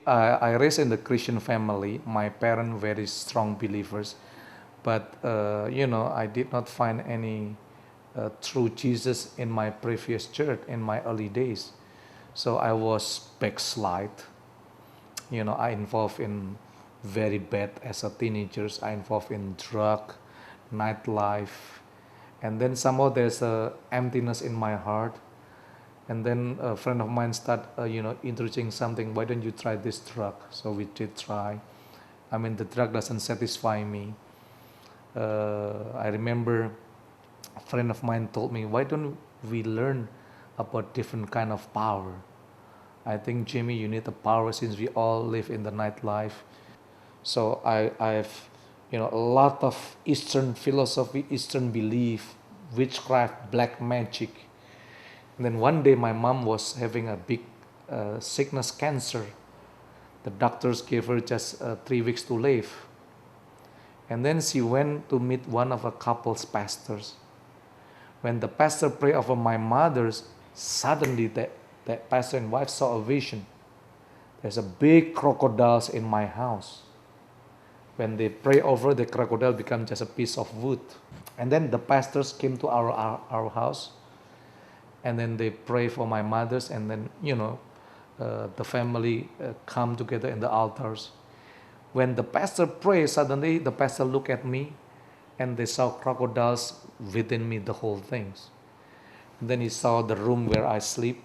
I raised in the Christian family. My parents very strong believers, but I did not find any true Jesus in my previous church in my early days. So I was backslide. I involved in very bad as a teenagers. I involved in drug, nightlife, and then somehow there's a emptiness in my heart. And then a friend of mine start introducing something. Why don't you try this drug? So we did try. I mean, the drug doesn't satisfy me. I remember a friend of mine told me, why don't we learn about different kind of power? I think, Jimmy, you need the power since we all live in the nightlife. So I've a lot of Eastern philosophy, Eastern belief, witchcraft, black magic. And then one day my mom was having a big sickness, cancer. The doctors gave her just 3 weeks to live. And then she went to meet one of a couple's pastors. When the pastor prayed over my mother's, suddenly that pastor and wife saw a vision. There's a big crocodiles in my house. When they pray over, the crocodile become just a piece of wood. And then the pastors came to our house, and then they pray for my mother's, and then the family come together in the altars. When the pastor prays, suddenly the pastor looked at me, and they saw crocodiles within me, the whole things. And then he saw the room where I sleep,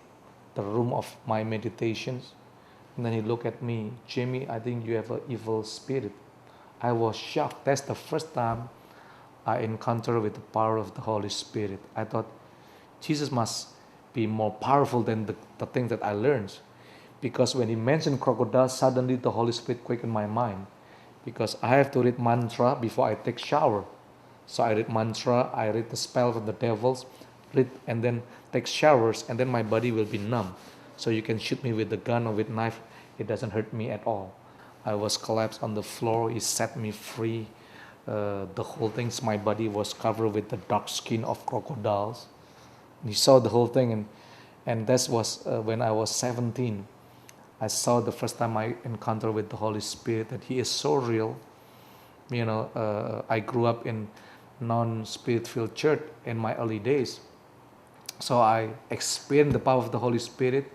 the room of my meditations. And then he looked at me, Jimmy, I think you have an evil spirit. I was shocked. That's the first time I encountered with the power of the Holy Spirit. I thought Jesus must be more powerful than the things that I learned. Because when he mentioned crocodile, suddenly the Holy Spirit quickened my mind. Because I have to read mantra before I take shower. So I read mantra, I read the spell from the devils, read and then take showers, and then my body will be numb. So you can shoot me with the gun or with knife, it doesn't hurt me at all. I was collapsed on the floor, he set me free. The whole thing, my body was covered with the dark skin of crocodiles. And he saw the whole thing, and that was when I was 17. I saw the first time I encountered with the Holy Spirit, that he is so real. I grew up in non-spirit filled church in my early days. So I experienced the power of the Holy Spirit.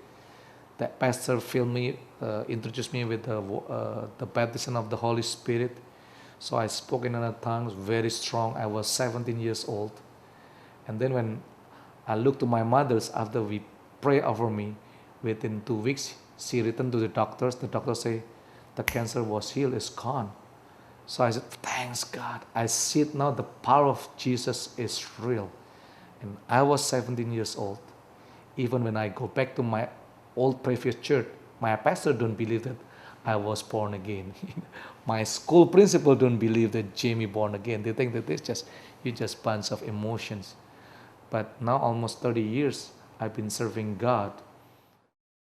That pastor filled me, introduced me with the baptism of the Holy Spirit. So I spoke in other tongues, very strong. I was 17 years old. And then when I looked to my mother's after we pray over me, within 2 weeks, she returned to the doctors. The doctors say the cancer was healed, it's gone. So I said, thanks God. I see it now, the power of Jesus is real. And I was 17 years old. Even when I go back to my old previous church, my pastor don't believe that I was born again. My school principal don't believe that Jamie born again. They think that you just bunch of emotions. But now almost 30 years, I've been serving God.